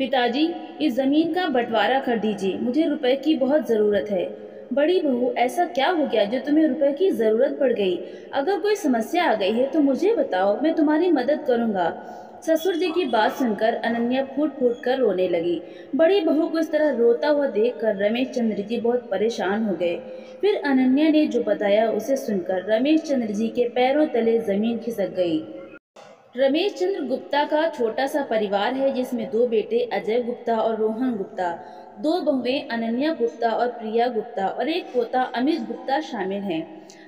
पिताजी, इस जमीन का बंटवारा कर दीजिए, मुझे रुपए की बहुत जरूरत है। बड़ी बहू, ऐसा क्या हो गया जो तुम्हें रुपए की जरूरत पड़ गई? अगर कोई समस्या आ गई है तो मुझे बताओ, मैं तुम्हारी मदद करूंगा। ससुर जी की बात सुनकर अनन्या फूट फूट कर रोने लगी। बड़ी बहू को इस तरह रोता हुआ देखकर रमेश चंद्र जी बहुत परेशान हो गए। फिर अनन्या ने जो बताया उसे सुनकर रमेश चंद्र जी के पैरों तले जमीन खिसक गई। रमेश चंद्र गुप्ता का छोटा सा परिवार है, जिसमें दो बेटे अजय गुप्ता और रोहन गुप्ता, दो बहुएं अनन्या गुप्ता और प्रिया गुप्ता और एक पोता अमित गुप्ता शामिल हैं।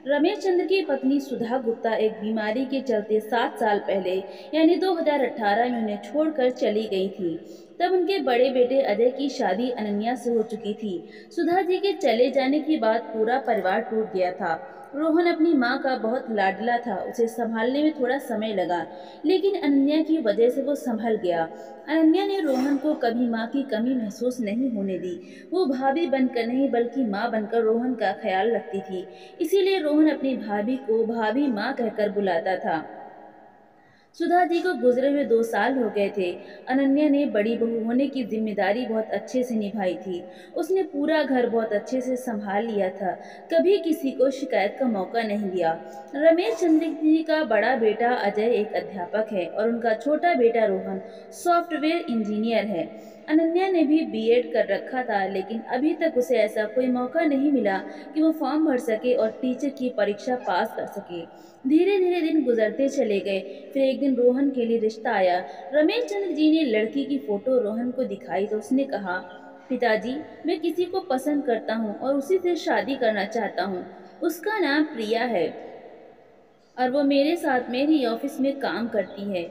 रमेश चंद्र की पत्नी सुधा गुप्ता एक बीमारी के चलते 7 साल पहले यानी 2018 में उन्हें छोड़कर चली गई थी। तब उनके बड़े बेटे अजय की शादी अनन्या से हो चुकी थी। सुधा जी के चले जाने के बाद पूरा परिवार टूट गया था। रोहन अपनी माँ का बहुत लाडला था, उसे संभालने में थोड़ा समय लगा, लेकिन अनन्या की वजह से वो संभल गया। अनन्या ने रोहन को कभी माँ की कमी महसूस नहीं होने दी। वो भाभी बनकर नहीं बल्कि माँ बनकर रोहन का ख्याल रखती थी। इसीलिए रोहन अपनी भाभी को भाभी माँ कहकर बुलाता था। सुधा जी को गुजरे हुए 2 साल हो गए थे। अनन्या ने बड़ी बहू होने की जिम्मेदारी बहुत अच्छे से निभाई थी। उसने पूरा घर बहुत अच्छे से संभाल लिया था, कभी किसी को शिकायत का मौका नहीं दिया। रमेश चंद्र जी का बड़ा बेटा अजय एक अध्यापक है और उनका छोटा बेटा रोहन सॉफ्टवेयर इंजीनियर है। अनन्या ने भी बीएड कर रखा था, लेकिन अभी तक उसे ऐसा कोई मौका नहीं मिला कि वो फॉर्म भर सके और टीचर की परीक्षा पास कर सके। धीरे धीरे दिन गुजरते चले गए। फिर एक दिन रोहन के लिए रिश्ता आया। रमेश चंद्र जी ने लड़की की फोटो रोहन को दिखाई तो उसने कहा, पिताजी, मैं किसी को पसंद करता हूँ और उसी से शादी करना चाहता हूँ। उसका नाम प्रिया है और वो मेरे साथ मेरी ऑफिस में काम करती है।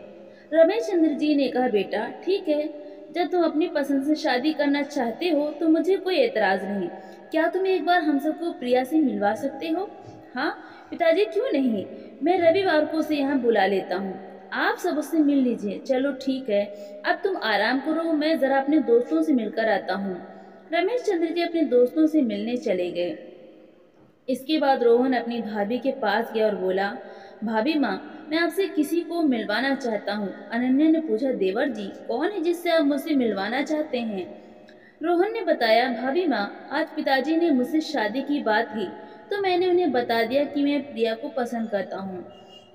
रमेश चंद्र जी ने कहा, बेटा ठीक है, जब तुम अपनी पसंद से शादी करना चाहते हो तो मुझे कोई एतराज नहीं। क्या तुम एक बार हम सबको प्रिया से मिलवा सकते हो? हाँ पिताजी, क्यों नहीं, मैं रविवार को उसे यहाँ बुला लेता हूँ, आप सब उससे मिल लीजिए। चलो ठीक है, अब तुम आराम करो, मैं जरा अपने दोस्तों से मिलकर आता हूँ। रमेश चंद्र जी अपने दोस्तों से मिलने चले गए। इसके बाद रोहन अपनी भाभी के पास गया और बोला, भाभी माँ, मैं आपसे किसी को मिलवाना चाहता हूँ। अनन्या ने पूछा, देवर जी, कौन है जिससे आप मुझसे मिलवाना चाहते हैं? रोहन ने बताया, भाभी माँ, आज पिताजी ने मुझसे शादी की बात की तो मैंने उन्हें बता दिया कि मैं प्रिया को पसंद करता हूँ,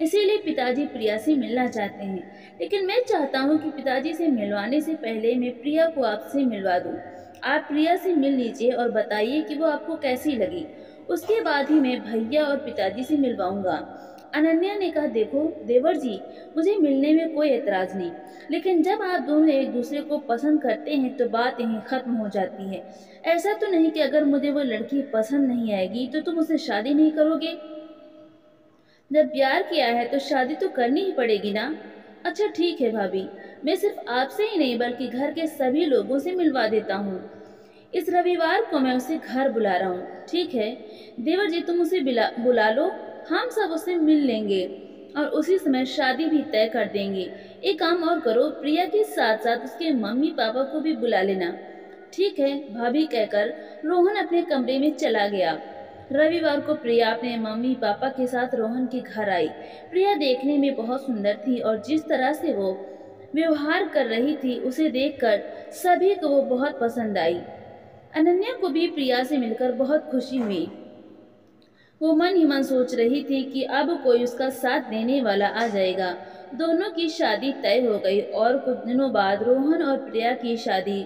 इसीलिए पिताजी प्रिया से मिलना चाहते हैं। लेकिन मैं चाहता हूँ कि पिताजी से मिलवाने से पहले मैं प्रिया को आपसे मिलवा दूँ। आप प्रिया से मिल लीजिए और बताइए कि वो आपको कैसी लगी, उसके बाद ही मैं भैया और पिताजी से मिलवाऊंगा। अनन्या ने कहा, देखो देवर जी, मुझे मिलने में कोई एतराज नहीं, लेकिन जब आप दोनों एक दूसरे को पसंद करते हैं तो बात यहीं खत्म हो जाती है। ऐसा तो नहीं कि अगर मुझे वो लड़की पसंद नहीं आएगी तो तुम उससे शादी नहीं करोगे? जब प्यार किया है तो शादी तो करनी ही पड़ेगी ना। अच्छा ठीक है भाभी, मैं सिर्फ आपसे ही नहीं बल्कि घर के सभी लोगों से मिलवा देता हूँ। इस रविवार को मैं उसे घर बुला रहा हूँ, ठीक है? देवर जी, तुम उसे बुला लो, हम सब उससे मिल लेंगे और उसी समय शादी भी तय कर देंगे। एक काम और करो, प्रिया के साथ साथ उसके मम्मी पापा को भी बुला लेना। ठीक है भाभी, कहकर रोहन अपने कमरे में चला गया। रविवार को प्रिया अपने मम्मी पापा के साथ रोहन के घर आई। प्रिया देखने में बहुत सुंदर थी और जिस तरह से वो व्यवहार कर रही थी उसे देखकर सभी को वो बहुत पसंद आई। अनन्या को भी प्रिया से मिलकर बहुत खुशी हुई। वो मन ही मन सोच रही थी कि अब कोई उसका साथ देने वाला आ जाएगा। दोनों की शादी तय हो गई और कुछ दिनों बाद रोहन और प्रिया की शादी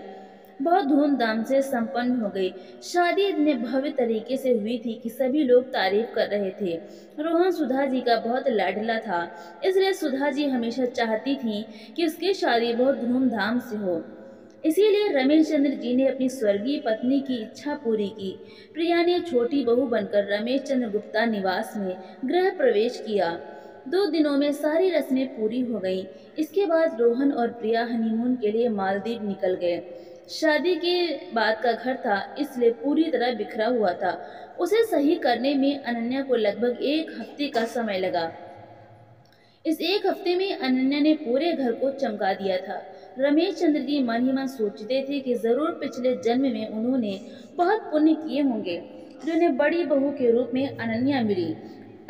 बहुत धूमधाम से संपन्न हो गई। शादी इतने भव्य तरीके से हुई थी कि सभी लोग तारीफ कर रहे थे। रोहन सुधा जी का बहुत लाडला था, इसलिए सुधा जी हमेशा चाहती थी कि उसकी शादी बहुत धूमधाम से हो। इसीलिए रमेश चंद्र जी ने अपनी स्वर्गीय पत्नी की इच्छा पूरी की। प्रिया ने छोटी बहू बनकर रमेश चंद्र गुप्ता निवास में गृह प्रवेश किया। 2 दिनों में सारी रस्में पूरी हो गईं। इसके बाद रोहन और प्रिया हनीमून के लिए मालदीव निकल गए। शादी के बाद का घर था, इसलिए पूरी तरह बिखरा हुआ था। उसे सही करने में अनन्या को लगभग 1 हफ्ते का समय लगा। इस 1 हफ्ते में अनन्या ने पूरे घर को चमका दिया था। रमेश चंद्र जी मन ही मन सोचते थे कि जरूर पिछले जन्म में उन्होंने बहुत पुण्य किए होंगे जो उन्हें बड़ी बहू के रूप में अनन्या मिली।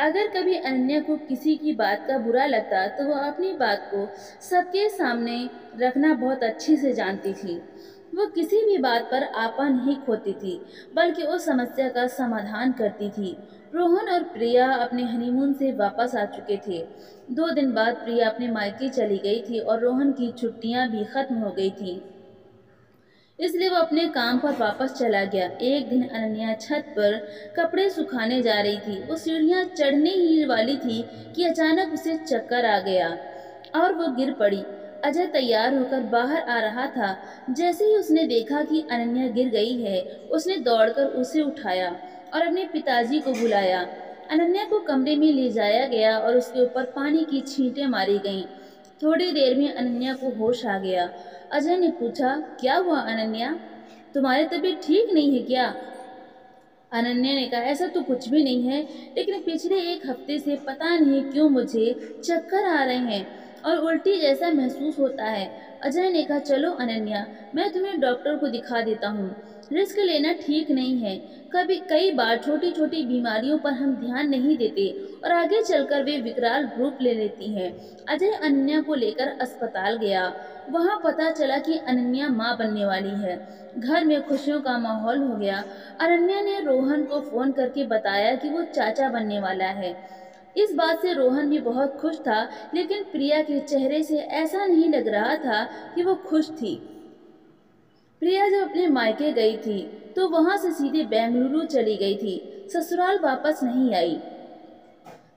अगर कभी अनन्या को किसी की बात का बुरा लगता तो वह अपनी बात को सबके सामने रखना बहुत अच्छी से जानती थी। वो किसी भी बात पर आपा नहीं खोती थी, बल्कि उस समस्या का समाधान करती थी। रोहन और प्रिया अपने हनीमून से वापस आ चुके थे। 2 दिन बाद प्रिया अपने मायके चली गई थी और रोहन की छुट्टियां भी खत्म हो गई थी, इसलिए वो अपने काम पर वापस चला गया। एक दिन अनन्या छत पर कपड़े सुखाने जा रही थी। वो सीढ़ियां चढ़ने ही वाली थी कि अचानक उसे चक्कर आ गया और वो गिर पड़ी। अजय तैयार होकर बाहर आ रहा था। जैसे ही उसने देखा कि अनन्या गिर गई है, उसने दौड़कर उसे उठाया और अपने पिताजी को बुलाया। अनन्या को कमरे में ले जाया गया और उसके ऊपर पानी की छींटें मारी गईं। थोड़ी देर में अनन्या को होश आ गया। अजय ने पूछा, क्या हुआ अनन्या, तुम्हारी तबीयत ठीक नहीं है क्या? अनन्या ने कहा, ऐसा तो कुछ भी नहीं है, लेकिन पिछले 1 हफ्ते से पता नहीं क्यों मुझे चक्कर आ रहे हैं और उल्टी जैसा महसूस होता है। अजय ने कहा, चलो अनन्या, मैं तुम्हें डॉक्टर को दिखा देता हूँ। रिस्क लेना ठीक नहीं है। कई बार छोटी छोटी बीमारियों पर हम ध्यान नहीं देते और आगे चलकर वे विकराल रूप ले लेती हैं। अजय अनन्या को लेकर अस्पताल गया। वहाँ पता चला कि अनन्या माँ बनने वाली है। घर में खुशियों का माहौल हो गया। अनन्या ने रोहन को फोन करके बताया कि वो चाचा बनने वाला है। इस बात से रोहन भी बहुत खुश था, लेकिन प्रिया के चेहरे से ऐसा नहीं लग रहा था कि वो खुश थी। प्रिया जब अपने मायके गई थी तो वहां से सीधे बेंगलुरु चली गई थी। ससुराल वापस नहीं आई।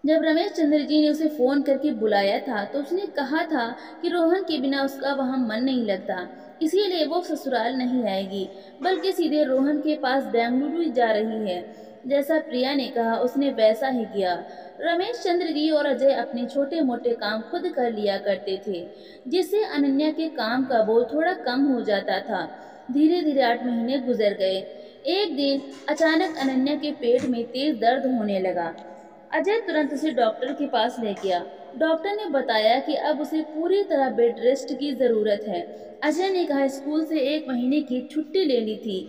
जब रमेश चंद्र जी ने उसे फोन करके बुलाया था तो उसने कहा था कि रोहन के बिना उसका वहां मन नहीं लगता, इसीलिए वो ससुराल नहीं आएगी, बल्कि सीधे रोहन के पास बेंगलुरु जा रही है। जैसा प्रिया ने कहा उसने वैसा ही किया। रमेश चंद्र जी और अजय अपने छोटे मोटे काम खुद कर लिया करते थे, जिससे अनन्या के काम का बोझ थोड़ा कम हो जाता था। धीरे धीरे 8 महीने गुजर गए। एक दिन अचानक अनन्या के पेट में तेज दर्द होने लगा। अजय तुरंत उसे डॉक्टर के पास ले गया। डॉक्टर ने बताया कि अब उसे पूरी तरह बेड रेस्ट की जरूरत है। अजय ने कहा, स्कूल से 1 महीने की छुट्टी लेनी थी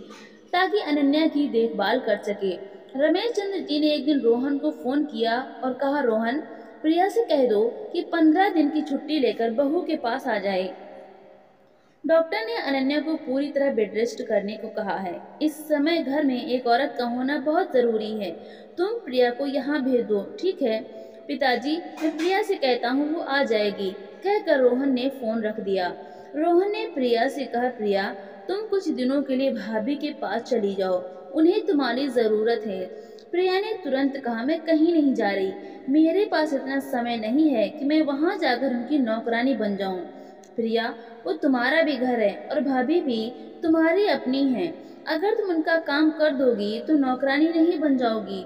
ताकि अनन्या की देखभाल कर सके। रमेश चंद्र जी ने एक दिन रोहन को फोन किया और कहा, रोहन, प्रिया से कह दो कि 15 दिन की छुट्टी लेकर बहू के पास आ जाए। डॉक्टर ने अनन्या को पूरी तरह बेड रेस्ट करने को कहा है। इस समय घर में एक औरत का होना बहुत जरूरी है। तुम प्रिया को यहाँ भेज दो, ठीक है? पिताजी, मैं प्रिया से कहता हूँ, वो आ जाएगी, कहकर रोहन ने फोन रख दिया। रोहन ने प्रिया से कहा, प्रिया, तुम कुछ दिनों के लिए भाभी के पास चली जाओ, उन्हें तुम्हारी जरूरत है। प्रिया ने तुरंत कहा, मैं कहीं नहीं जा रही, मेरे पास इतना समय नहीं है कि मैं वहाँ जाकर उनकी नौकरानी बन जाऊँ। प्रिया, वो तुम्हारा भी घर है और भाभी भी तुम्हारी अपनी है। अगर तुम उनका काम कर दोगी तो नौकरानी नहीं बन जाओगी।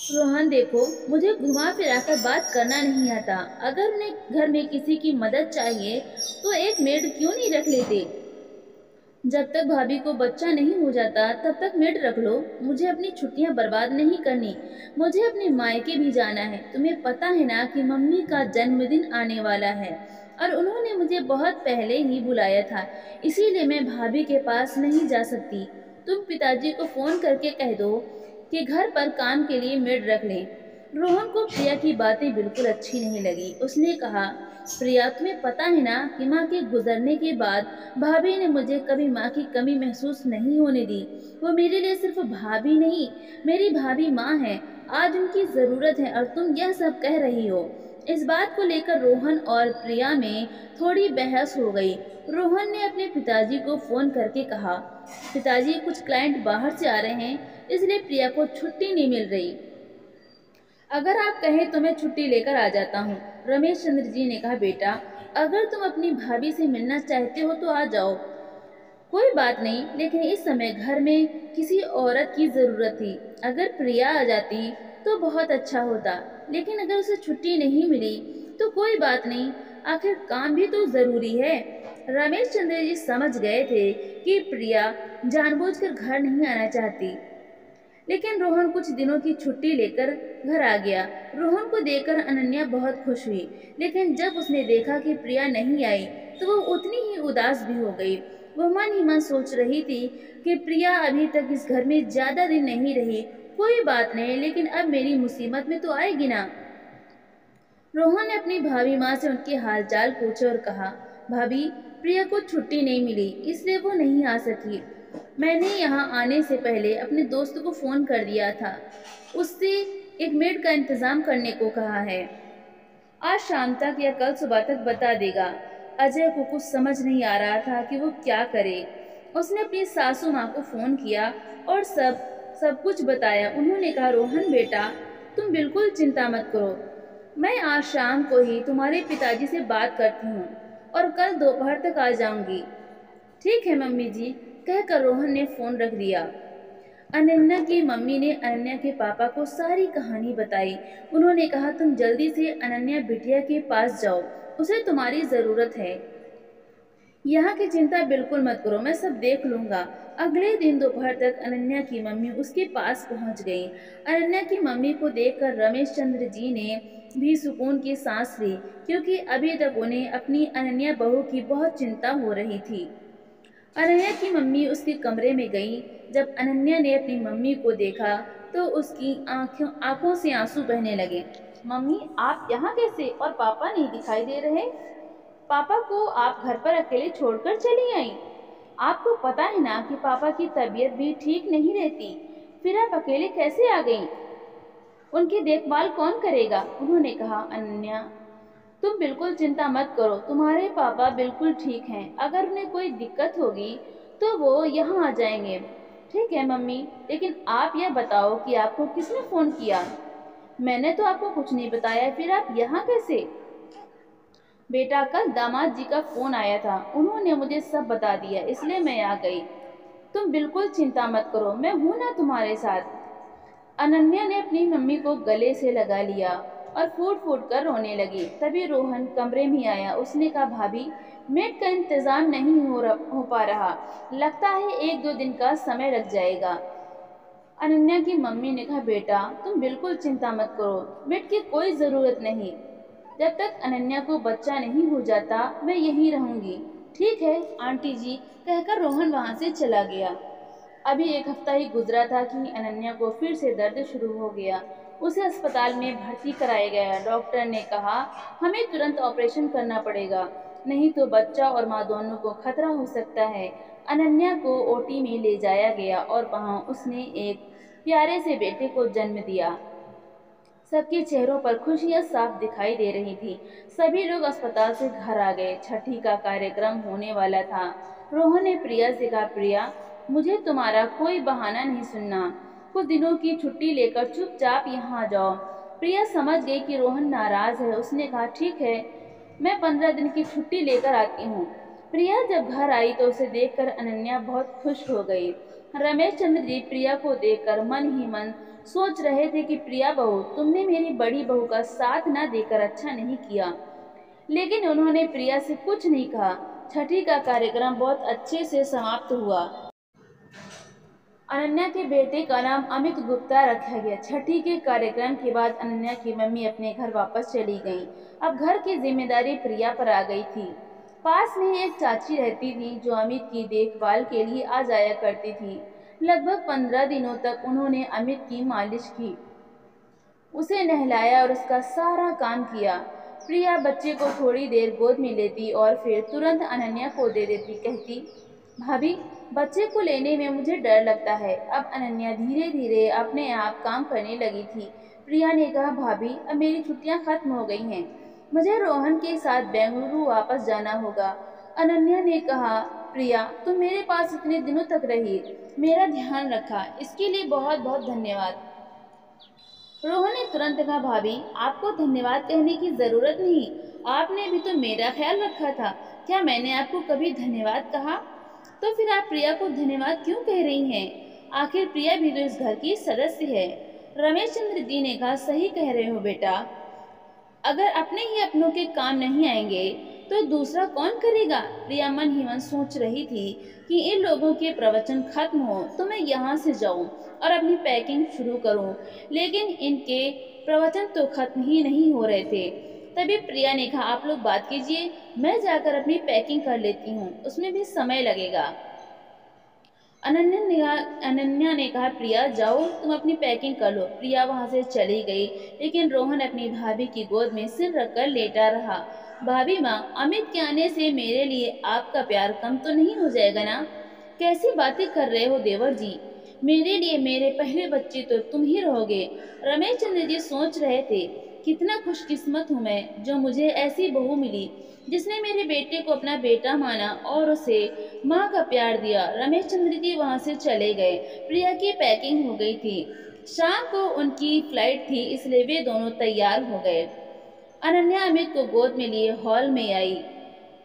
रोहन, देखो, मुझे घुमा फिरा कर बात करना नहीं आता। अगर उन्हें घर में किसी की मदद चाहिए तो एक मेड क्यों नहीं रख लेते? जब तक भाभी को बच्चा नहीं हो जाता तब तक मेड रख लो। मुझे अपनी छुट्टियां बर्बाद नहीं करनी। मुझे अपने मायके भी जाना है। तुम्हें पता है ना कि मम्मी का जन्मदिन आने वाला है और उन्होंने मुझे बहुत पहले ही बुलाया था, इसीलिए मैं भाभी के पास नहीं जा सकती। तुम पिताजी को फोन करके कह दो कि घर पर काम के लिए मेड रख लें। रोहन को प्रिया की बातें बिल्कुल अच्छी नहीं लगी। उसने कहा, प्रिया, तुम्हें पता है ना कि माँ के गुजरने के बाद भाभी ने मुझे कभी माँ की कमी महसूस नहीं होने दी। वो मेरे लिए सिर्फ भाभी नहीं, मेरी भाभी माँ है। आज उनकी जरूरत है और तुम यह सब कह रही हो। इस बात को लेकर रोहन और प्रिया में थोड़ी बहस हो गई। रोहन ने अपने पिताजी को फोन करके कहा, पिताजी, कुछ क्लाइंट बाहर से आ रहे हैं, इसलिए प्रिया को छुट्टी नहीं मिल रही। अगर आप कहें तो मैं छुट्टी लेकर आ जाता हूँ। रमेश चंद्र जी ने कहा, बेटा, अगर तुम अपनी भाभी से मिलना चाहते हो तो आ जाओ, कोई बात नहीं, लेकिन इस समय घर में किसी औरत की जरूरत थी। अगर प्रिया आ जाती तो बहुत अच्छा होता, लेकिन अगर उसे छुट्टी नहीं मिली तो कोई बात नहीं, आखिर काम भी तो जरूरी है। रमेश चंद्र जी समझ गए थे कि प्रिया जानबूझकर घर नहीं आना चाहती, लेकिन रोहन कुछ दिनों की छुट्टी लेकर घर आ गया। रोहन को देखकर अनन्या बहुत खुश हुई, लेकिन जब उसने देखा कि प्रिया नहीं आई तो वो उतनी ही उदास भी हो गई। वो मन ही मन सोच रही थी कि प्रिया अभी तक इस घर में ज्यादा दिन नहीं रही, कोई बात नहीं, लेकिन अब मेरी मुसीबत में तो आएगी ना। रोहन ने अपनी भाभी माँ से उनके हालचाल पूछे और कहा, भाभी, प्रिया को छुट्टी नहीं मिली, इसलिए वो नहीं आ सकी। मैंने यहाँ आने से पहले अपने दोस्त को फ़ोन कर दिया था, उससे एक मेड का इंतज़ाम करने को कहा है। आज शाम तक या कल सुबह तक बता देगा। अजय को कुछ समझ नहीं आ रहा था कि वो क्या करे। उसने अपनी सासू माँ को फ़ोन किया और सब कुछ बताया। उन्होंने कहा, रोहन बेटा, तुम बिल्कुल चिंता मत करो, मैं आज शाम को ही तुम्हारे पिताजी से बात करती हूँ और कल दोपहर तक आ जाऊंगी। ठीक है मम्मी जी, कहकर रोहन ने फ़ोन रख दिया। अनन्या की मम्मी ने अनन्या के पापा को सारी कहानी बताई। उन्होंने कहा, तुम जल्दी से अनन्या बिटिया के पास जाओ, उसे तुम्हारी ज़रूरत है। यहाँ की चिंता बिल्कुल मत करो, मैं सब देख लूँगा। अगले दिन दोपहर तक अनन्या की मम्मी उसके पास पहुँच गई। अनन्या की मम्मी को देखकर रमेश चंद्र जी ने भी सुकून की सांस ली, क्योंकि अभी तक उन्हें अपनी अनन्या बहू की बहुत चिंता हो रही थी। अनन्या की मम्मी उसके कमरे में गई। जब अनन्या ने अपनी मम्मी को देखा तो उसकी आंखों से आंसू बहने लगे। मम्मी, आप यहाँ कैसे और पापा नहीं दिखाई दे रहे? पापा को आप घर पर अकेले छोड़कर चली आई? आपको पता है ना कि पापा की तबीयत भी ठीक नहीं रहती, फिर आप अकेले कैसे आ गई? उनकी देखभाल कौन करेगा? उन्होंने कहा, अनन्या, तुम बिल्कुल चिंता मत करो, तुम्हारे पापा बिल्कुल ठीक हैं। अगर उन्हें कोई दिक्कत होगी तो वो यहाँ आ जाएंगे। ठीक है मम्मी, लेकिन आप यह बताओ कि आपको किसने फ़ोन किया? मैंने तो आपको कुछ नहीं बताया, फिर आप यहाँ कैसे? बेटा, कल दामाद जी का फ़ोन आया था, उन्होंने मुझे सब बता दिया, इसलिए मैं आ गई। तुम बिल्कुल चिंता मत करो, मैं हूँ ना तुम्हारे साथ। अनन्या ने अपनी मम्मी को गले से लगा लिया और फूट फूट कर रोने लगी। तभी रोहन कमरे में आया। उसने कहा, भाभी, मेड का इंतज़ाम नहीं हो पा रहा, लगता है 1-2 दिन का समय लग जाएगा। अनन्या की मम्मी ने कहा, बेटा, तुम बिल्कुल चिंता मत करो, मेड की कोई ज़रूरत नहीं। जब तक अनन्या को बच्चा नहीं हो जाता मैं यहीं रहूँगी। ठीक है आंटी जी, कहकर रोहन वहाँ से चला गया। अभी 1 हफ्ता ही गुजरा था कि अनन्या को फिर से दर्द शुरू हो गया। उसे अस्पताल में भर्ती कराया गया। डॉक्टर ने कहा, हमें तुरंत ऑपरेशन करना पड़ेगा, नहीं तो बच्चा और माँ दोनों को खतरा हो सकता है। अनन्या को ओटी में ले जाया गया और वहाँ उसने एक प्यारे से बेटे को जन्म दिया। सबके चेहरों पर खुशियां साफ दिखाई दे रही थी। सभी लोग अस्पताल से घर आ गए। छठी का कार्यक्रम होने वाला था। रोहन ने प्रिया से कहा, प्रिया, मुझे तुम्हारा कोई बहाना नहीं सुनना, कुछ दिनों की छुट्टी लेकर चुपचाप यहाँ आ जाओ। प्रिया समझ गई कि रोहन नाराज है। उसने कहा, ठीक है, मैं 15 दिन की छुट्टी लेकर आती हूँ। प्रिया जब घर आई तो उसे देखकर अनन्या बहुत खुश हो गई। रमेश चंद्र जी प्रिया को देखकर मन ही मन सोच रहे थे कि प्रिया बहू, तुमने मेरी बड़ी बहू का साथ न देकर अच्छा नहीं किया। लेकिन उन्होंने प्रिया से कुछ नहीं कहा। छठी का कार्यक्रम बहुत अच्छे से समाप्त हुआ। अनन्या के बेटे का नाम अमित गुप्ता रखा गया। छठी के कार्यक्रम के बाद अनन्या की मम्मी अपने घर वापस चली गईं। अब घर की जिम्मेदारी प्रिया पर आ गई थी। पास में एक चाची रहती थी जो अमित की देखभाल के लिए आ जाया करती थी। लगभग 15 दिनों तक उन्होंने अमित की मालिश की, उसे नहलाया और उसका सारा काम किया। प्रिया बच्चे को थोड़ी देर गोद में लेती और फिर तुरंत अनन्या को दे देती। कहती, भाभी, बच्चे को लेने में मुझे डर लगता है। अब अनन्या धीरे धीरे अपने आप काम करने लगी थी। प्रिया ने कहा, भाभी, अब मेरी छुट्टियां खत्म हो गई हैं, मुझे रोहन के साथ बेंगलुरु वापस जाना होगा। अनन्या ने कहा, प्रिया, तुम मेरे पास इतने दिनों तक रही, मेरा ध्यान रखा, इसके लिए बहुत बहुत धन्यवाद। रोहन ने तुरंत कहा, भाभी, आपको धन्यवाद कहने की ज़रूरत नहीं, आपने भी तो मेरा ख्याल रखा था। क्या मैंने आपको कभी धन्यवाद कहा? तो फिर आप प्रिया को धन्यवाद क्यों कह रही हैं? आखिर प्रिया भी तो इस घर की सदस्य है। रमेश चंद्र जी ने कहा, सही कह रहे हो बेटा, अगर अपने ही अपनों के काम नहीं आएंगे तो दूसरा कौन करेगा? प्रिया मन ही मन सोच रही थी कि इन लोगों के प्रवचन खत्म हो तो मैं यहाँ से जाऊँ और अपनी पैकिंग शुरू करूँ, लेकिन इनके प्रवचन तो खत्म ही नहीं हो रहे थे। तभी प्रिया ने कहा, आप लोग बात कीजिए, मैं जाकर अपनी पैकिंग कर लेती हूँ, उसमें भी समय लगेगा। अनन्या ने कहा, प्रिया जाओ तुम अपनी पैकिंग कर लो। प्रिया वहां से चली गई, लेकिन रोहन अपनी भाभी की गोद में सिर रखकर लेटा रहा। भाभी माँ, अमित के आने से मेरे लिए आपका प्यार कम तो नहीं हो जाएगा ना? कैसी बातें कर रहे हो देवर जी? मेरे लिए मेरे पहले बच्चे तो तुम ही रहोगे। रमेश चंद्र जी सोच रहे थे, कितना खुशकिस्मत हूँ मैं जो मुझे ऐसी बहू मिली जिसने मेरे बेटे को अपना बेटा माना और उसे माँ का प्यार दिया। रमेश चंद्र जी वहां से चले गए। प्रिया की पैकिंग हो गई थी। शाम को उनकी फ्लाइट थी, इसलिए वे दोनों तैयार हो गए। अनन्या अमित को गोद में लिए हॉल में आई।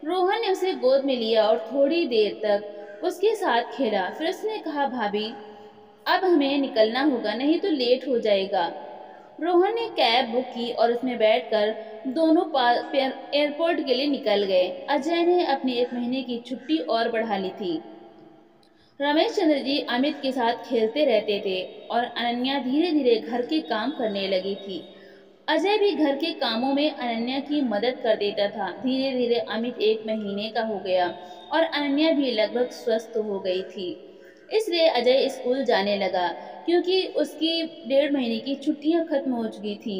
रोहन ने उसे गोद में लिया और थोड़ी देर तक उसके साथ खेला। फिर उसने कहा, भाभी अब हमें निकलना होगा, नहीं तो लेट हो जाएगा। रोहन ने कैब बुक की और उसमें बैठकर दोनों एयरपोर्ट के लिए निकल गए। अजय ने अपनी 1 महीने की छुट्टी और बढ़ा ली थी। रमेश चंद्र जी अमित के साथ खेलते रहते थे और अनन्या धीरे धीरे घर के काम करने लगी थी। अजय भी घर के कामों में अनन्या की मदद कर देता था। धीरे धीरे अमित 1 महीने का हो गया और अनन्या भी लगभग स्वस्थ हो गई थी। इसलिए अजय स्कूल जाने लगा, क्योंकि उसकी 1.5 महीने की छुट्टियां खत्म हो चुकी थी।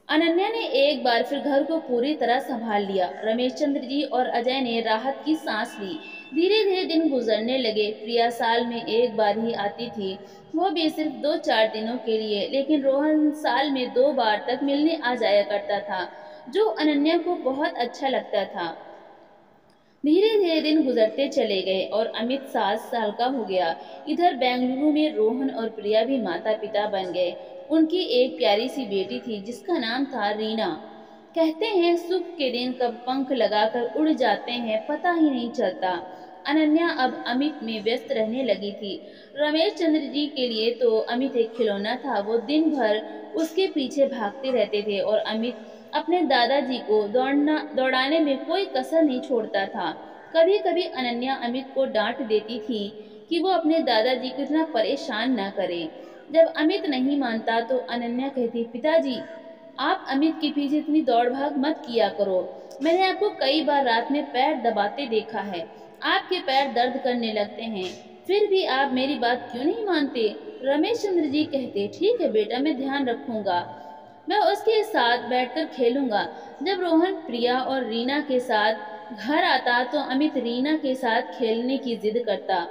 अनन्या ने एक बार फिर घर को पूरी तरह संभाल लिया। रमेश चंद्र जी और अजय ने राहत की सांस ली। धीरे धीरे दिन गुजरने लगे। प्रिया साल में एक बार ही आती थी, वो भी सिर्फ 2-4 दिनों के लिए, लेकिन रोहन साल में 2 बार तक मिलने आ जाया करता था, जो अनन्या को बहुत अच्छा लगता था। धीरे धीरे दिन गुजरते चले गए और अमित 7 साल का हो गया। इधर बेंगलुरु में रोहन और प्रिया भी माता पिता बन गए। उनकी एक प्यारी सी बेटी थी जिसका नाम था रीना। कहते हैं सुख के दिन कब पंख लगाकर उड़ जाते हैं पता ही नहीं चलता। अनन्या अब अमित में व्यस्त रहने लगी थी। रमेश चंद्र जी के लिए तो अमित एक खिलौना था। वो दिन भर उसके पीछे भागते रहते थे और अमित अपने दादाजी को दौड़ाने में कोई कसर नहीं छोड़ता था। कभी कभी अनन्या अमित को डांट देती थी कि वो अपने दादाजी को इतना परेशान न करे। जब अमित नहीं मानता तो अनन्या कहती, पिताजी आप अमित के पीछे इतनी दौड़ भाग मत किया करो। मैंने आपको कई बार रात में पैर दबाते देखा है, आपके पैर दर्द करने लगते हैं, फिर भी आप मेरी बात क्यों नहीं मानते? रमेश चंद्र जी कहते, ठीक है बेटा, मैं ध्यान रखूंगा, मैं उसके साथ बैठकर खेलूंगा। जब रोहन प्रिया और रीना के साथ घर आता तो अमित रीना के साथ खेलने की जिद करता,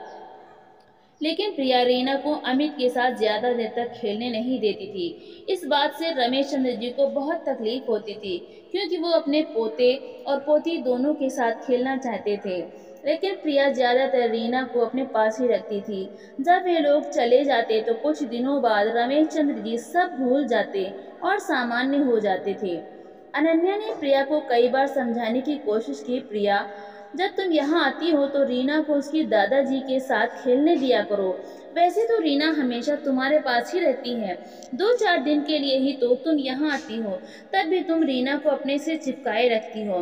लेकिन प्रिया रीना को अमित के साथ ज्यादा देर तक खेलने नहीं देती थी। इस बात से रमेश चंद्र जी को बहुत तकलीफ होती थी, क्योंकि वो अपने पोते और पोती दोनों के साथ खेलना चाहते थे, लेकिन प्रिया ज्यादातर रीना को अपने पास ही रखती थी। जब वे लोग चले जाते तो कुछ दिनों बाद रमेश चंद्र जी सब भूल जाते और सामान्य हो जाते थे। अनन्या ने प्रिया को कई बार समझाने की कोशिश की, प्रिया जब तुम यहाँ आती हो तो रीना को उसकी दादाजी के साथ खेलने दिया करो। वैसे तो रीना हमेशा तुम्हारे पास ही रहती है, 2-4 दिन के लिए ही तो तुम यहाँ आती हो, तब भी तुम रीना को अपने से चिपकाए रखती हो।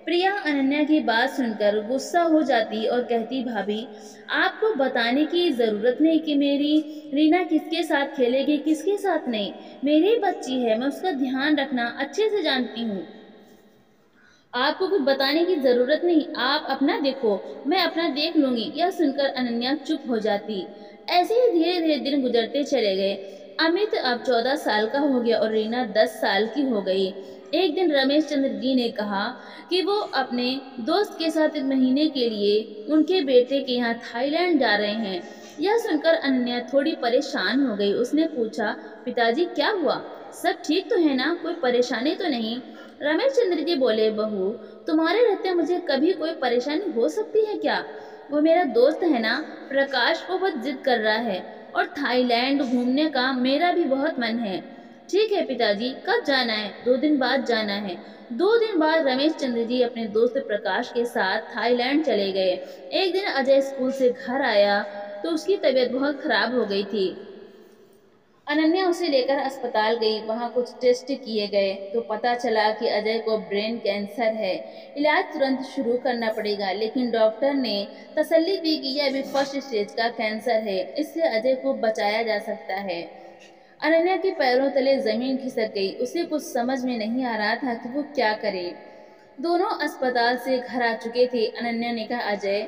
प्रिया अनन्या की बात सुनकर गुस्सा हो जाती और कहती, भाभी आपको बताने की ज़रूरत नहीं कि मेरी रीना किसके साथ खेलेगी किसके साथ नहीं। मेरी बच्ची है, मैं उसका ध्यान रखना अच्छे से जानती हूँ, आपको कुछ बताने की जरूरत नहीं, आप अपना देखो, मैं अपना देख लूंगी। यह सुनकर अनन्या चुप हो जाती। ऐसे ही धीरे धीरे दिन गुजरते चले गए। अमित अब 14 साल का हो गया और रीना 10 साल की हो गई। एक दिन रमेश चंद्र जी ने कहा कि वो अपने दोस्त के साथ 1 महीने के लिए उनके बेटे के यहाँ थाईलैंड जा रहे हैं। यह सुनकर अनन्या थोड़ी परेशान हो गई। उसने पूछा, पिताजी क्या हुआ, सब ठीक तो है ना, कोई परेशानी तो नहीं? रमेश चंद्र जी बोले, बहू तुम्हारे रहते मुझे कभी कोई परेशानी हो सकती है क्या? वो मेरा दोस्त है ना प्रकाश, वो बहुत जिद कर रहा है और थाईलैंड घूमने का मेरा भी बहुत मन है। ठीक है पिताजी, कब जाना है? 2 दिन बाद जाना है। 2 दिन बाद रमेश चंद्र जी अपने दोस्त प्रकाश के साथ थाईलैंड चले गए। एक दिन अजय स्कूल से घर आया तो उसकी तबीयत बहुत खराब हो गई थी। अनन्या उसे लेकर अस्पताल गई। वहां कुछ टेस्ट किए गए तो पता चला कि अजय को ब्रेन कैंसर है। इलाज तुरंत शुरू करना पड़ेगा, लेकिन डॉक्टर ने तसल्ली दी कि यह अभी फर्स्ट स्टेज का कैंसर है, इससे अजय को बचाया जा सकता है। अनन्या के पैरों तले जमीन खिसक गई। उसे कुछ समझ में नहीं आ रहा था कि वो क्या करे। दोनों अस्पताल से घर आ चुके थे। अनन्या ने कहा, अजय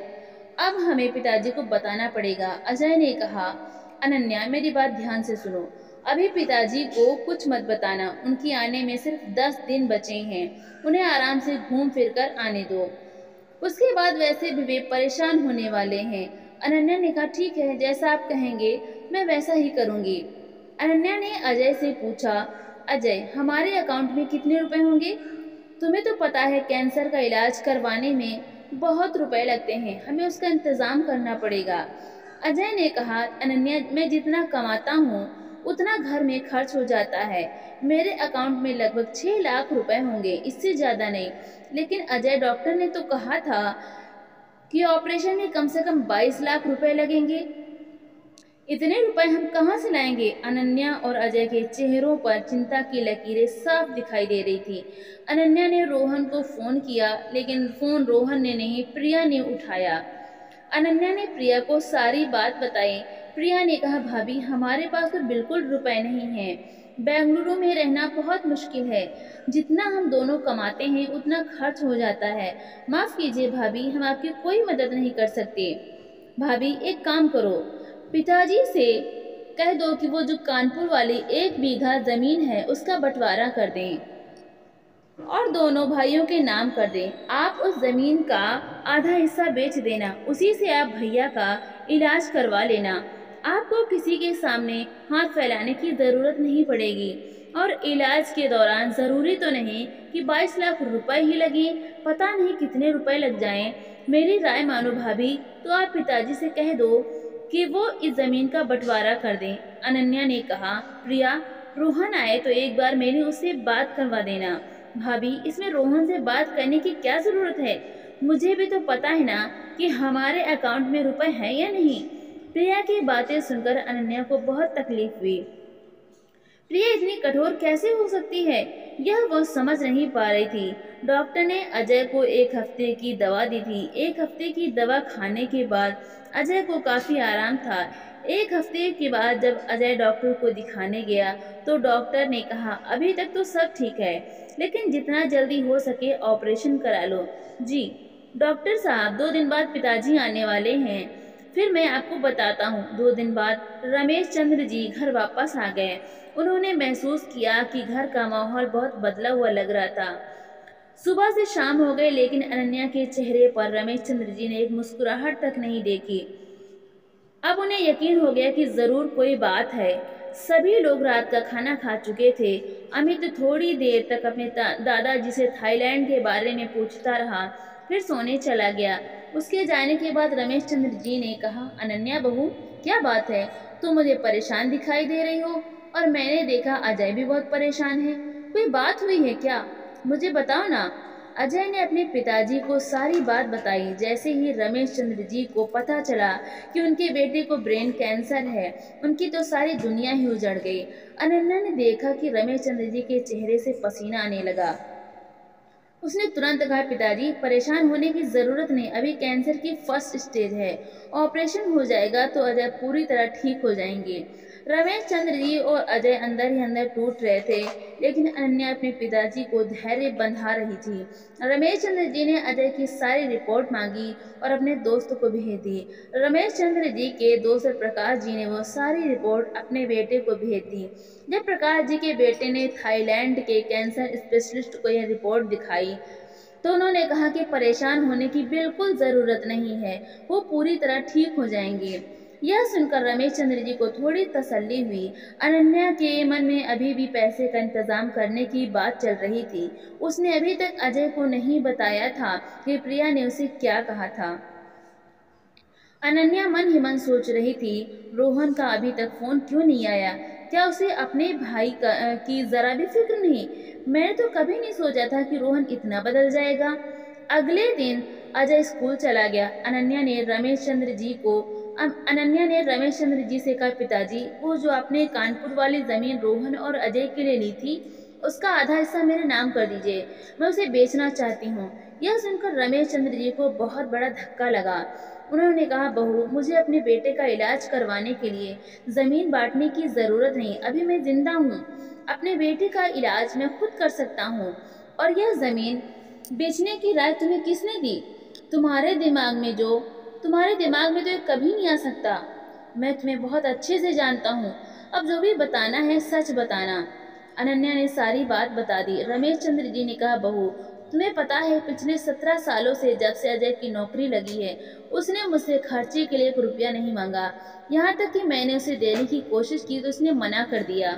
अब हमें पिताजी को बताना पड़ेगा, अजय ने कहा। अनन्या, मेरी बात ध्यान से सुनो। अभी पिताजी को कुछ मत बताना, उनकी आने में सिर्फ 10 दिन बचे हैं। उन्हें आराम से घूम फिर कर आने दो। उसके बाद वैसे भी वे परेशान होने वाले हैं। अनन्या ने कहा, ठीक है, जैसा आप कहेंगे मैं वैसा ही करूंगी। अनन्या ने अजय से पूछा, अजय, हमारे अकाउंट में कितने रुपए होंगे? तुम्हें तो पता है कैंसर का इलाज करवाने में बहुत रुपए लगते हैं, हमें उसका इंतजाम करना पड़ेगा। अजय ने कहा, अनन्या, मैं जितना कमाता हूँ उतना घर में खर्च हो जाता है। मेरे अकाउंट में लगभग 6 लाख रुपए होंगे, इससे ज्यादा नहीं। लेकिन अजय, डॉक्टर ने तो कहा था कि ऑपरेशन में कम से कम 22 लाख रुपए लगेंगे। इतने रुपए हम कहाँ से लाएंगे? अनन्या और अजय के चेहरों पर चिंता की लकीरें साफ दिखाई दे रही थी। अनन्या ने रोहन को फोन किया, लेकिन फोन रोहन ने नहीं, प्रिया ने उठाया। अनन्या ने प्रिया को सारी बात बताई। प्रिया ने कहा, भाभी, हमारे पास तो बिल्कुल रुपए नहीं हैं। बेंगलुरु में रहना बहुत मुश्किल है। जितना हम दोनों कमाते हैं उतना खर्च हो जाता है। माफ कीजिए भाभी, हम आपकी कोई मदद नहीं कर सकते। भाभी, एक काम करो, पिताजी से कह दो कि वो जो कानपुर वाली 1 बीघा जमीन है उसका बंटवारा कर दें और दोनों भाइयों के नाम कर दें। आप उस जमीन का आधा हिस्सा बेच देना, उसी से आप भैया का इलाज करवा लेना। आपको किसी के सामने हाथ फैलाने की जरूरत नहीं पड़ेगी और इलाज के दौरान जरूरी तो नहीं कि 22 लाख रुपए ही लगे, पता नहीं कितने रुपए लग जाएं। मेरी राय मानो भाभी, तो आप पिताजी से कह दो कि वो इस जमीन का बंटवारा कर दें। अनन्या ने कहा, प्रिया, रोहन आए तो एक बार मेरी उससे बात करवा देना। भाभी, इसमें रोहन से बात करने की क्या जरूरत है? मुझे भी तो पता है ना कि हमारे अकाउंट में रुपए हैं या नहीं। प्रिया की बातें सुनकर अनन्या को बहुत तकलीफ हुई। प्रिया इतनी कठोर कैसे हो सकती है, यह वो समझ नहीं पा रही थी। डॉक्टर ने अजय को 1 हफ्ते की दवा दी थी। 1 हफ्ते की दवा खाने के बाद अजय को काफी आराम था। 1 हफ्ते के बाद जब अजय डॉक्टर को दिखाने गया तो डॉक्टर ने कहा, अभी तक तो सब ठीक है, लेकिन जितना जल्दी हो सके ऑपरेशन करा लो। जी डॉक्टर साहब, 2 दिन बाद पिताजी आने वाले हैं, फिर मैं आपको बताता हूँ। 2 दिन बाद रमेश चंद्र जी घर वापस आ गए। उन्होंने महसूस किया कि घर का माहौल बहुत बदला हुआ लग रहा था। सुबह से शाम हो गई, लेकिन अनन्या के चेहरे पर रमेश चंद्र जी ने एक मुस्कुराहट तक नहीं देखी। अब उन्हें यकीन हो गया कि जरूर कोई बात है। सभी लोग रात का खाना खा चुके थे। अमित थोड़ी देर तक अपने दादाजी से थाईलैंड के बारे में पूछता रहा, फिर सोने चला गया। उसके जाने के बाद रमेश चंद्र जी ने कहा, अनन्या बहू, क्या बात है, तुम मुझे परेशान दिखाई दे रही हो और मैंने देखा अजय भी बहुत परेशान है। कोई बात हुई है क्या? मुझे बताओ ना। अजय ने अपने पिताजी को सारी बात बताई। जैसे ही रमेश चंद्र जी को पता चला कि उनके बेटे को ब्रेन कैंसर है, उनकी तो सारी दुनिया ही उजड़ गई। अनन्या ने देखा कि रमेश चंद्र जी के चेहरे से पसीना आने लगा। उसने तुरंत कहा, पिताजी, परेशान होने की जरूरत नहीं, अभी कैंसर की फर्स्ट स्टेज है, ऑपरेशन हो जाएगा तो अजय पूरी तरह ठीक हो जाएंगे। रमेश चंद्र जी और अजय अंदर ही अंदर टूट रहे थे, लेकिन अनन्या अपने पिताजी को धैर्य बंधा रही थी। रमेश चंद्र जी ने अजय की सारी रिपोर्ट मांगी और अपने दोस्त को भेज दी। रमेश चंद्र जी के दोस्त प्रकाश जी ने वो सारी रिपोर्ट अपने बेटे को भेज दी। जब प्रकाश जी के बेटे ने थाईलैंड के कैंसर स्पेशलिस्ट को यह रिपोर्ट दिखाई तो उन्होंने कहा कि परेशान होने की बिल्कुल जरूरत नहीं है, वो पूरी तरह ठीक हो जाएंगे। यह सुनकर रमेश चंद्र जी को थोड़ी तसल्ली हुई। अनन्या के मन में अभी भी पैसे का इंतजाम करने की बात चल रही थी। उसने अभी तक अजय को नहीं बताया था कि प्रिया ने उसे क्या कहा था। अनन्या मन ही मन सोच रही थी, रोहन का अभी तक फोन क्यों नहीं आया? क्या उसे अपने भाई की जरा भी फिक्र नहीं? मैंने तो कभी नहीं सोचा था कि रोहन इतना बदल जाएगा। अगले दिन अजय स्कूल चला गया। अनन्या ने रमेश चंद्र जी से कहा, पिताजी, वो जो आपने कानपुर वाली जमीन रोहन और अजय के लिए ली थी, उसका आधा हिस्सा मेरे नाम कर दीजिए, मैं उसे बेचना चाहती हूँ। यह सुनकर रमेश चंद्र जी को बहुत बड़ा धक्का लगा। उन्होंने कहा, बहू, मुझे अपने बेटे का इलाज करवाने के लिए जमीन बांटने की जरूरत नहीं, अभी मैं जिंदा हूँ, अपने बेटे का इलाज मैं खुद कर सकता हूँ। और यह जमीन बेचने की राय तुम्हें किसने दी? तुम्हारे दिमाग में जो तुम्हारे दिमाग में तो ये कभी नहीं आ सकता। मैं तुम्हें बहुत अच्छे से जानता हूँ। अब जो भी बताना है सच बताना। अनन्या ने सारी बात बता दी। रमेश चंद्र जी ने कहा, बहू तुम्हें पता है पिछले 17 सालों से जब से अजय की नौकरी लगी है उसने मुझसे खर्चे के लिए 1 रुपया नहीं मांगा। यहाँ तक कि मैंने उसे देने की कोशिश की तो उसने मना कर दिया।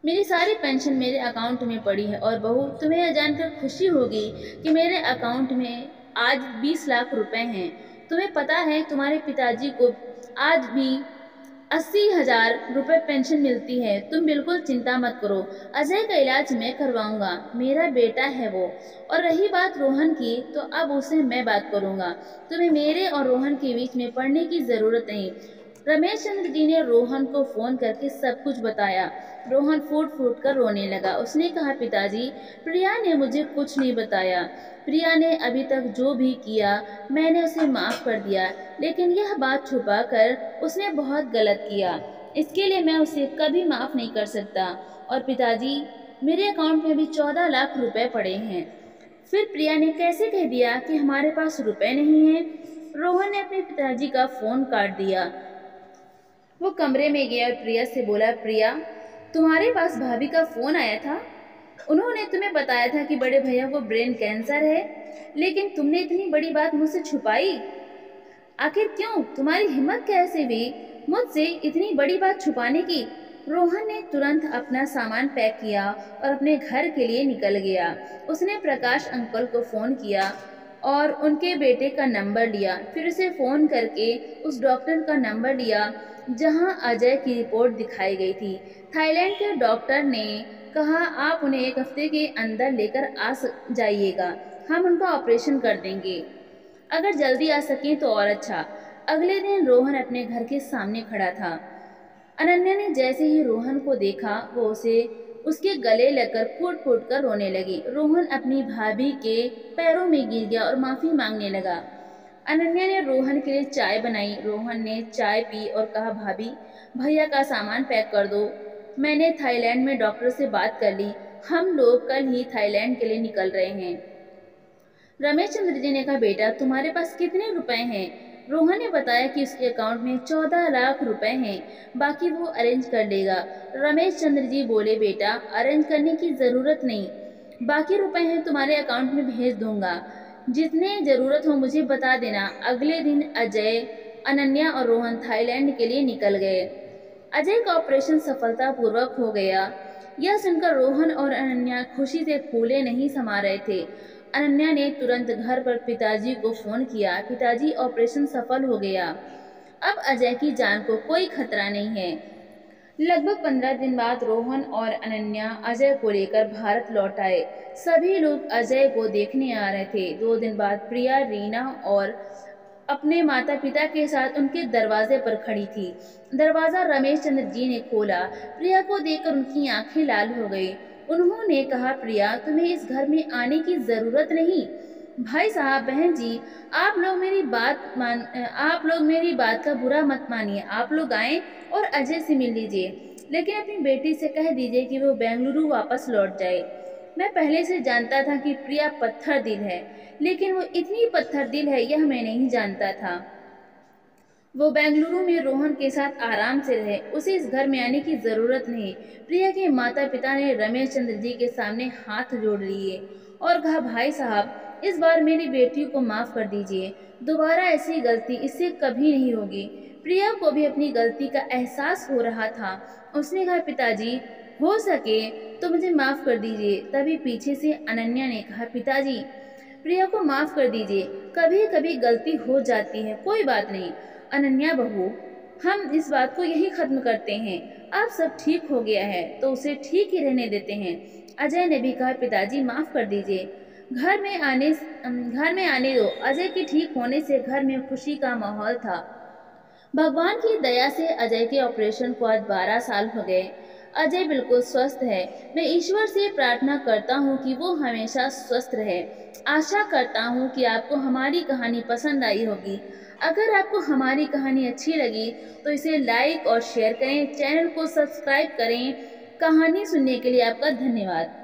मेरी सारी पेंशन मेरे अकाउंट में पड़ी है। और बहू तुम्हें यह जानकर खुशी होगी कि मेरे अकाउंट में आज 20 लाख रुपए हैं। तुम्हें पता है तुम्हारे पिताजी को आज भी 80,000 रुपए पेंशन मिलती है। तुम बिल्कुल चिंता मत करो, अजय का इलाज मैं करवाऊंगा। मेरा बेटा है वो। और रही बात रोहन की तो अब उससे मैं बात करूंगा। तुम्हें मेरे और रोहन के बीच में पड़ने की जरूरत नहीं। रमेश चंद्र जी ने रोहन को फोन करके सब कुछ बताया। रोहन फूट फूट कर रोने लगा। उसने कहा, पिताजी प्रिया ने मुझे कुछ नहीं बताया। प्रिया ने अभी तक जो भी किया मैंने उसे माफ कर दिया, लेकिन यह बात छुपा कर उसने बहुत गलत किया। इसके लिए मैं उसे कभी माफ नहीं कर सकता। और पिताजी मेरे अकाउंट में भी 14 लाख रुपए पड़े हैं। फिर प्रिया ने कैसे कह दिया कि हमारे पास रुपए नहीं हैं? रोहन ने अपने पिताजी का फोन काट दिया। वो कमरे में गया और प्रिया से बोला, प्रिया तुम्हारे पास भाभी का फोन आया था। उन्होंने तुम्हें बताया था कि बड़े भैया को ब्रेन कैंसर है, लेकिन तुमने इतनी बड़ी बात मुझसे छुपाई। आखिर क्यों? तुम्हारी हिम्मत कैसे हुई मुझसे इतनी बड़ी बात छुपाने की? रोहन ने तुरंत अपना सामान पैक किया और अपने घर के लिए निकल गया। उसने प्रकाश अंकल को फोन किया और उनके बेटे का नंबर लिया। फिर उसे फोन करके उस डॉक्टर का नंबर लिया जहां अजय की रिपोर्ट दिखाई गई थी। थाईलैंड के डॉक्टर ने कहा, आप उन्हें 1 हफ्ते के अंदर लेकर आ जाइएगा, हम उनका ऑपरेशन कर देंगे। अगर जल्दी आ सकें तो और अच्छा। अगले दिन रोहन अपने घर के सामने खड़ा था। अनन्या ने जैसे ही रोहन को देखा वो उसे उसके गले लगकर फूट फूट कर रोने लगी। रोहन अपनी भाभी के पैरों में गिर गया और माफी मांगने लगा। अनन्या ने रोहन के लिए चाय बनाई। रोहन ने चाय पी और कहा, भाभी भैया का सामान पैक कर दो। मैंने थाईलैंड में डॉक्टर से बात कर ली, हम लोग कल ही थाईलैंड के लिए निकल रहे हैं। रमेश चंद्र जी ने कहा, बेटा तुम्हारे पास कितने रुपए हैं? रोहन ने बताया कि उसके अकाउंट में 14 लाख रुपए हैं, बाकी वो अरेंज कर लेगा। रमेश चंद्र जी बोले, बेटा अरेंज करने की जरूरत नहीं, बाकी रुपए हैं तुम्हारे अकाउंट में भेज दूंगा। जितने जरूरत हो मुझे बता देना। अगले दिन अजय, अनन्या और रोहन थाईलैंड के लिए निकल गए। अजय का ऑपरेशन सफलतापूर्वक हो गया। यह सुनकर रोहन और अनन्या खुशी से फूले नहीं समा रहे थे। अनन्या ने तुरंत घर पर पिताजी को फोन किया। पिताजी ऑपरेशन सफल हो गया, अब अजय की जान को कोई खतरा नहीं है। लगभग 15 दिन बाद रोहन और अनन्या अजय को लेकर भारत लौट आए। सभी लोग अजय को देखने आ रहे थे। 2 दिन बाद प्रिया, रीना और अपने माता पिता के साथ उनके दरवाजे पर खड़ी थी। दरवाजा रमेश चंद्र जी ने खोला। प्रिया को देखकर उनकी आंखें लाल हो गई। उन्होंने कहा, प्रिया तुम्हें इस घर में आने की जरूरत नहीं। भाई साहब, बहन जी, आप लोग मेरी बात का बुरा मत मानिए। आप लोग आए और अजय से मिल लीजिए, लेकिन अपनी बेटी से कह दीजिए कि वो बेंगलुरु वापस लौट जाए। मैं पहले से जानता था कि प्रिया पत्थर दिल है, लेकिन वो इतनी पत्थर दिल है यह मैं नहीं जानता था। वो बेंगलुरु में रोहन के साथ आराम से रहे, उसे इस घर में आने की जरूरत नहीं। प्रिया के माता पिता ने रमेश चंद्र जी के सामने हाथ जोड़ लिए और कहा, भाई साहब इस बार मेरी बेटी को माफ कर दीजिए, दोबारा ऐसी गलती इससे कभी नहीं होगी। प्रिया को भी अपनी गलती का एहसास हो रहा था। उसने कहा, पिताजी हो सके तो मुझे माफ कर दीजिए। तभी पीछे से अनन्या ने कहा, पिताजी प्रिया को माफ कर दीजिए, कभी कभी गलती हो जाती है, कोई बात नहीं। अनन्या बहू, हम इस बात को यही खत्म करते हैं। अब सब ठीक हो गया है तो उसे ठीक ही रहने देते हैं। अजय ने भी कहा, पिताजी माफ कर दीजिए, घर में आने दो। अजय के ठीक होने से घर में खुशी का माहौल था। भगवान की दया से अजय के ऑपरेशन को आज 12 साल हो गए। अजय बिल्कुल स्वस्थ है। मैं ईश्वर से प्रार्थना करता हूँ कि वो हमेशा स्वस्थ रहे। आशा करता हूँ कि आपको हमारी कहानी पसंद आई होगी। अगर आपको हमारी कहानी अच्छी लगी तो इसे लाइक और शेयर करें, चैनल को सब्सक्राइब करें। कहानी सुनने के लिए आपका धन्यवाद।